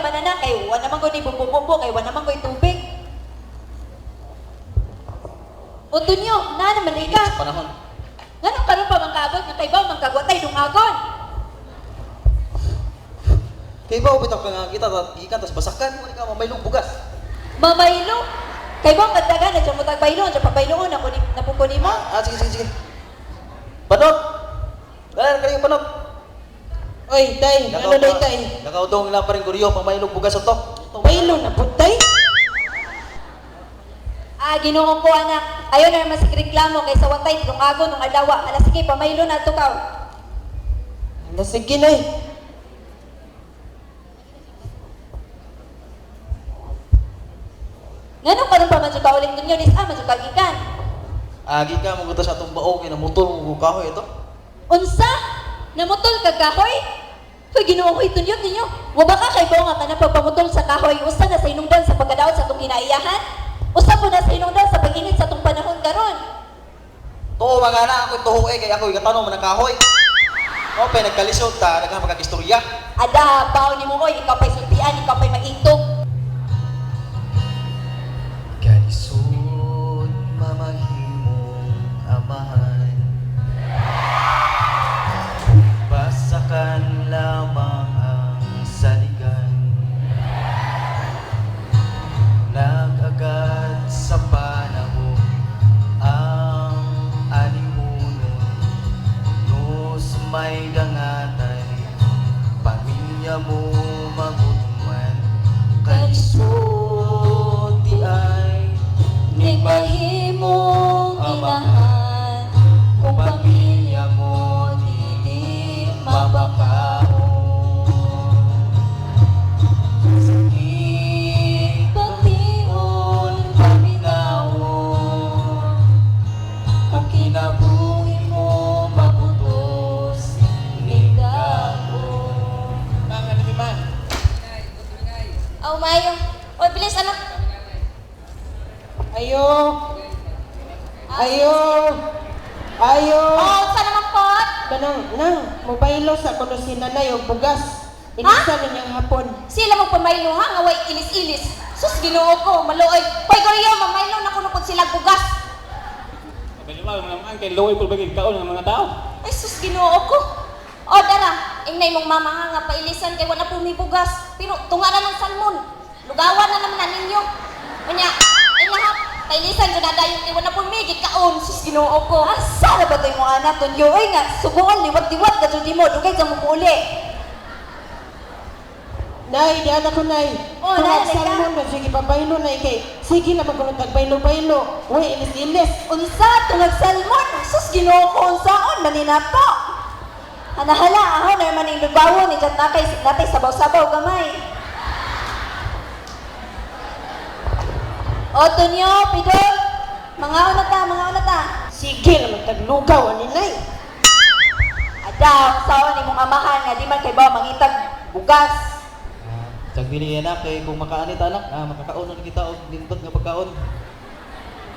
man na kay wa naman ko ni bumbo kay wa naman ko tubig. Uto nyo, na naman ka. Sa panahon. Ngano karon pa mangkaabot nga kay ba mangkagwatay dungagon. Kay ba bitaw ka nga kita gikan tas basakan mo ka mamaylong bugas. Mamaylo. Kay ba kaddagan na siya mo tagbaylo, siya pabayloon ako ni napukuni mo. Sige. Panot. Dala kayo panot. Oy, day, ano day, day? Nakautong na pa rin guryo pamaylong bugas to. Baylo na po, day? Ginoong ko anak. Ayon na naman si reklamo kay sa watay dungagon nung adawa. Ala sige pamaylo na to kaw. Ano, sige, day. Ngano karon pa man jud kauling ninyo nis man jud kagikan. Agi ka mo sa atong baong ina mutol mo kahoy ito. Unsa? Namutol kag kahoy? Hoy Ginoo ko itunyot ninyo. Wa ba ka kay bao nga kana pagpamutol sa kahoy usa na sa hinungdan sa pagkadaot sa atong kinaiyahan? Usa po na sa hinungdan sa pag-init sa atong panahon karon. Tuo mga na ako tuho kay ako igatanong man ang kahoy. O pa nagkalisod ta daghang magkakistorya. Ada baon nimo oy ikaw pay sultian ikaw pay maitog. Kalisod mamahimong amahan. Basakan lamang ang saligan. Nag-agad sa panahon ang alimunon. Nus may dangatay, pamilya mo magutman. Kalisod di ay Ni mahimong inahan kung pamilya mo di mabakaon. Sige, pagtiun paminawon kung kinabuhi mo maputos ligawon. Mga naman. Aw mayo. Oy bilis anak. Ayo. Ayo. Ayo. Oh, sa naman pot? Nang, mobaylo sa kuno si nanay og bugas. Inisa na niyang hapon. Sila mo pamaylo ha, nga way ilis-ilis. Sus, Ginoo ko, maluoy. Hoy, Goryo, mamaylo na kuno pud sila bugas. Pagkalimaw mo naman kay loy po bagay kaon ng mga tao. Ay, sus, Ginoo ko. O, dara, ingnay mong mama nga pailisan kay wala pumi bugas. Pero tungaran ng salmon. Lugawan na naman na ninyo. Kanya, inahap, pailisan dyan na dayon kay wala pumi kaon. Sus, Ginoo ko. Asa na ba ito yung mga anak doon? Oy nga, subukan, liwat-liwat ka dyan mo. Dugay sa mo uli. Nay, di anak ko, nay. Oh, Tungag nay, salmon na, sige, pabaylo na kay. Sige na magkulong tagbaylo-baylo. Uy, ilis-ilis. Unsa tungag salmon? Sus, Ginoo ko, unsaon maninato. Hanahala, ahon na man yung lugawan ni dyan natay sabaw-sabaw gamay. O, Tunyo, Pidol, mga una ta. Sige na magtaglugaw, ani, nay. Ada, unsaon ni mong amahan nga di man kay ba mangitag bugas. Sagdili anak kay kung makaanit anak, makakaon na kita og lindot nga pagkaon.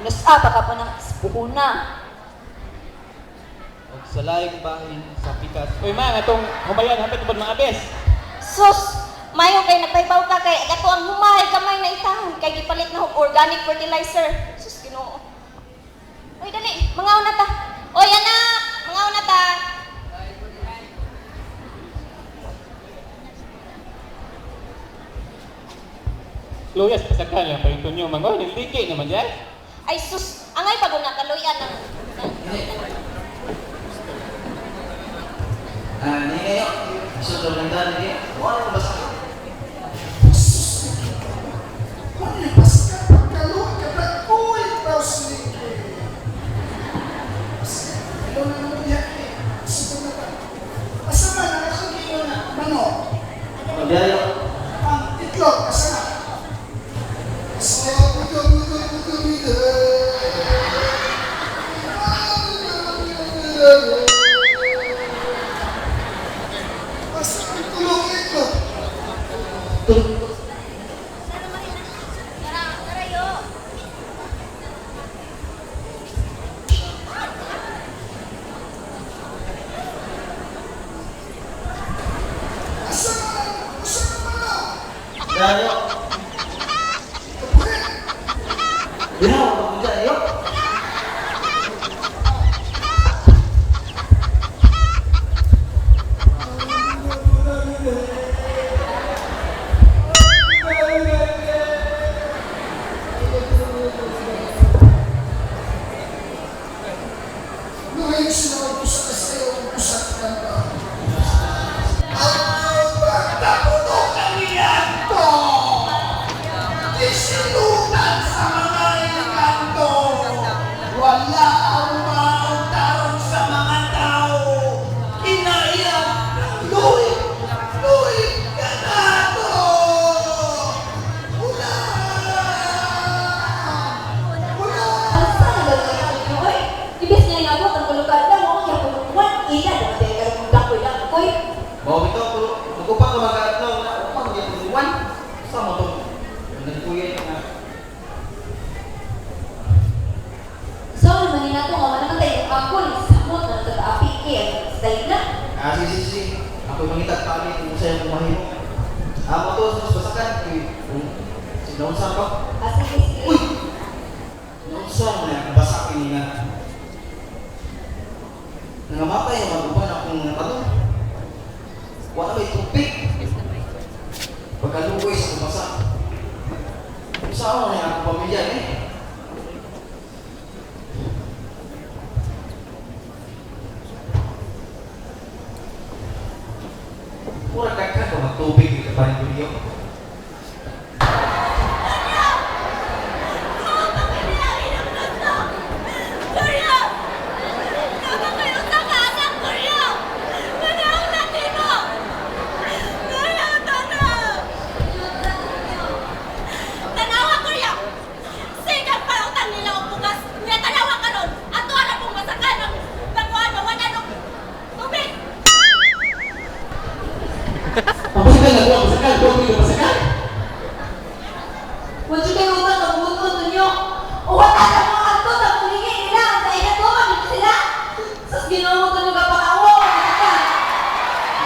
Ano sa pa ka po ng ispuhuna. Og sa laing bahin sa pikas. Uy mga atong humayan hapit pod mga abes. Sus, mayo kay nagpaybaw ka kay ato ang humay kamay na itahon kay gipalit na og organic fertilizer. Sus, Ginoo. Oy dali, mga una ta. Oy anak, mga una ta. Luyas pasagkan lang pa yung tunyo mga niliki naman yan. Ay sus, angay pag una kaluyan ng Ni kayo. Iso lang dan ni. Wala ba sa Diayo. Yan yo. Yan, ako dyan yo. Mau ito, magupang kumagaatlaw na upang yung tuluan. Sa mo ito? Nagkuya yung nga. So, manin na ito nga, naman tayo ako, samot na nagkaapi kaya style na. Si. Ako mangitag pa rin kung sa'yo kumahimo. Amo to, sus basakan. Sinaunsan ko. Sige. Uy! Sinaunsan mo na, basakin niya. Nangamatay yung magupan akong natanong. Wala may tupik. Pagkalukoy sa kumasa. Kung saan na yung akong pamilya eh. Mura kakak kung magtubig di depan video. Huwag siya kayo utang na bumututo nyo. O wala na mga kanto na pulingi nila. Sa inatuman nyo sila. Sus, ginawa ko nyo kapakawo.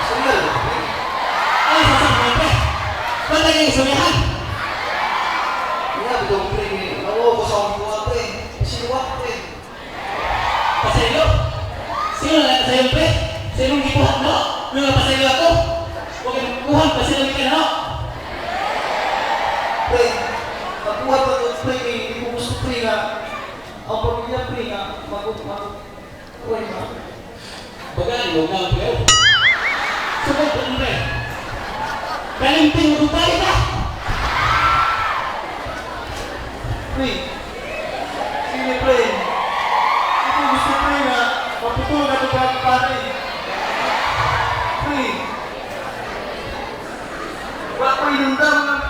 Sundal. Ay, sasama pre. Ba't naging isumihan? Iya, betul pre. Oo, ko sa akong buwan pre. Siwak pre. Pasaylo? Sino na sa'yo pre? Sinong ipuhan mo? Yung napasaylo ako? Huwag kang kuhan, pasaylo ka na. Pre, nakuha pa doon pre. Hindi ko gusto pre nga. Ang pamilya pre nga. Uy, ma. Bagaan mo nga pre. Sabay po pre. Kalimting mo tayo ka. Pre. Sige pre. Hindi ko gusto pre nga. Maputulog ako pa ang pare. Pre. Wala ko inundam ng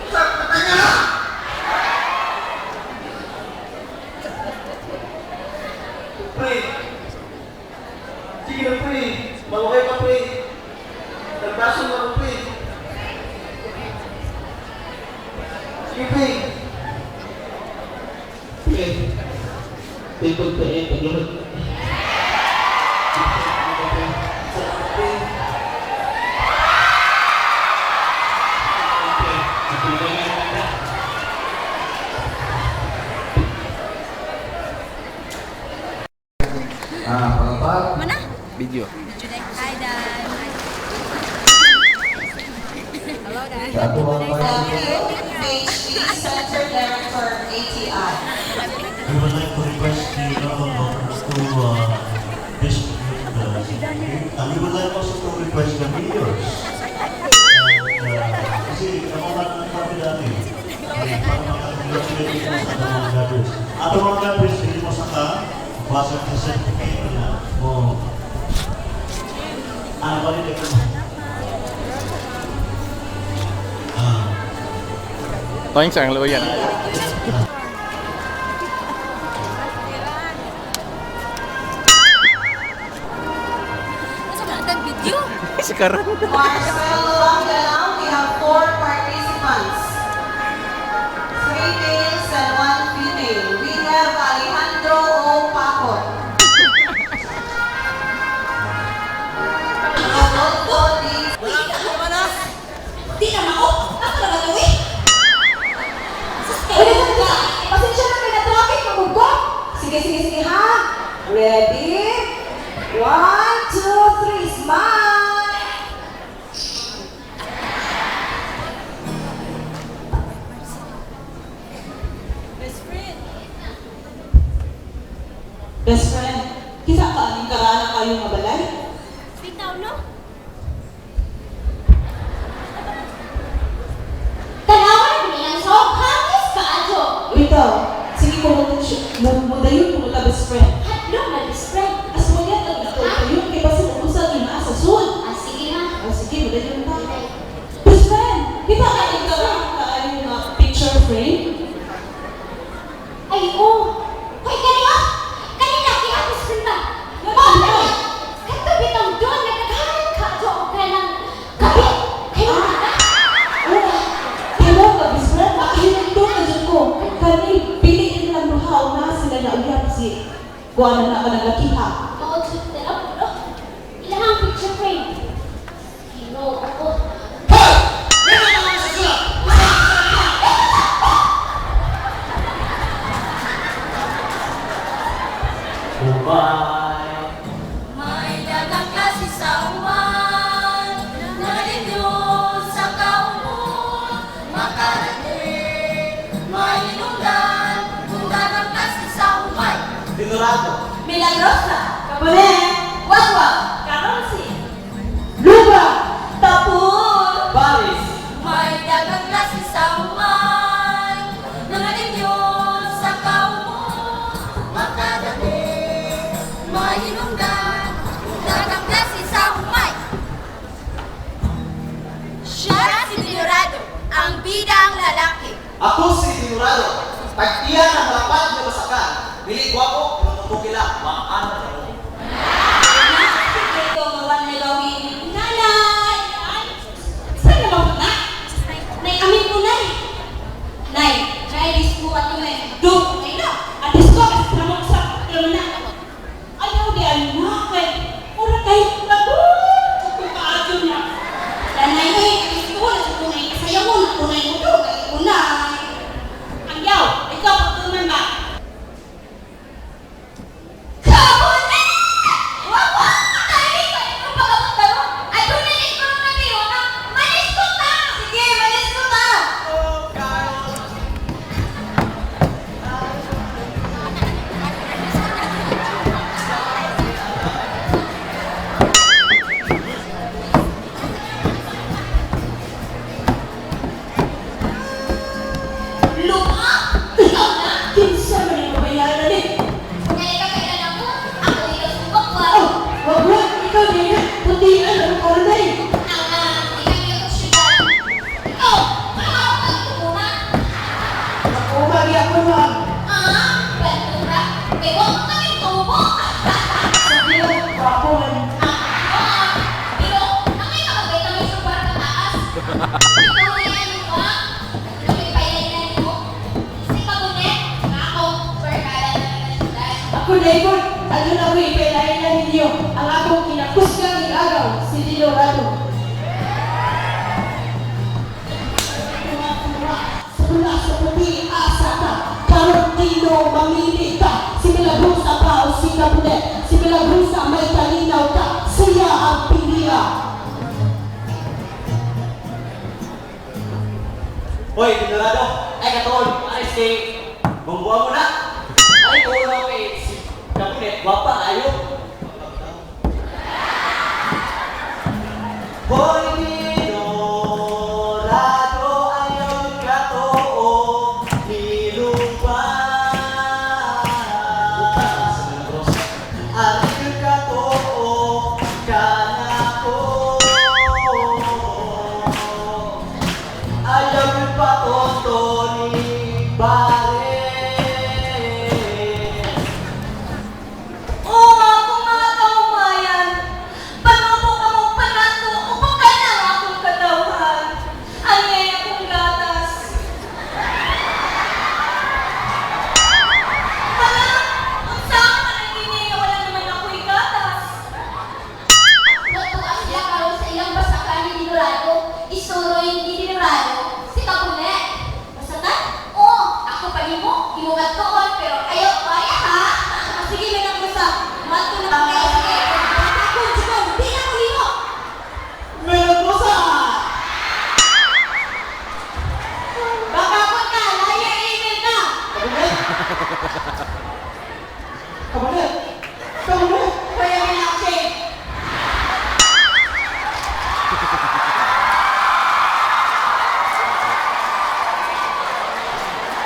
sakit na nga. Pre. Sige na pre. Malukay ka pre. Nagbaso na ako pre. Sige pre. Pre. Tipod pre. Paglunod. Pangapal. Mana? Video. Hi, Dad. Hello, Dad. Satu PhD Center Director, ATI. We would like to request the government to distribute and we would like also to request the mayors. Kasi ako natin kami dati. Para makakongratulate mo sa mga gathers. Ato mga gathers, hindi mo saka basa sa certificate na mo. Ano ba rin ito? Thanks ang luyan. Video? Sekarang. Marcelo Langalang, we have 4 participants. 3 males and 1 female. We have Alejandro O. Pacot. Rodolfo D. Di naman ako. Ako sige ha. Ready? 1, 2, 3, smile! Best friend, kita ka aning karana kayong mabalay? Bitaw, no? Tanawan ko niyan, so hangis ka ato. Wait sige ko mo dayon ko ta best friend. Hadlok na best friend. As mo yan ang nato kayo kay basta ubusan yun na sa sun. Sige na. Sige mo dayon ta. Best friend, kita ka aning karana kayong picture frame? Ay, oh. Hoy, kanina! Kanina, kaya best friend ba? Oh, kato bitaw doon, nagkakaroon ka ato o ka ng gabi. Kayo na. Hello ka best friend, makinig doon na dyan ko. Kani, piliin lang luhaw na sila na uyap si Kuha na ka naglakiha. Oo, Diyos, ilan ang picture frame? Hino, ako. Bye. May dagang kasi sa uwan, nalinyo sa kaumon, makarating, may inundan, kung dagang kasi sa umay. Dinurado. Milagrosa, Kapone, Wagwag, Karonsi, Luba, Tapul, Paris. may dagang kasi sa uwan, nalinyo sa kaumon, makarating, may inundan, kung dagang kasi sa umay. Siya si Dinurado, ang bidang lalaki. Ako si Dinurado. Tag-iyan ang dapat niyo masakan. Dili gwapo, pero kila maano na mo. Ito, mawan na gawin. Nanay! Ay, saan na ba na? Nay, amin ko, Nay. Nay, Chinese po at may dog. Ay na, atis ko, kasi naman sa pagkano na. Ayaw di anak, kay pura kayo lagot. Kung kaadyo niya. Nanay, ay, atis ko, nasa tunay. Sayaw mo, na tunay mo to. Kaya unay. Ayaw, ikaw, pagtuman ba? Ako, David, ano na ko ipailayan na ninyo ang akong kinakusgang igagaw, si Dinurado. Mula sa puti asa ka, Tarantino mamili ka, si Milagrosa pa o si Capulet, si Milagrosa may talinaw ka, siya ang piliya. Hoy, Dinurado. Ay, katol. Aris kay bumbuha mo na. Ay, kulang kay si Kapunet. Gwapa ayo. Hoy, Dinurado, ayaw ka to nilupa. Ayaw ka to kanako. Ayaw pa to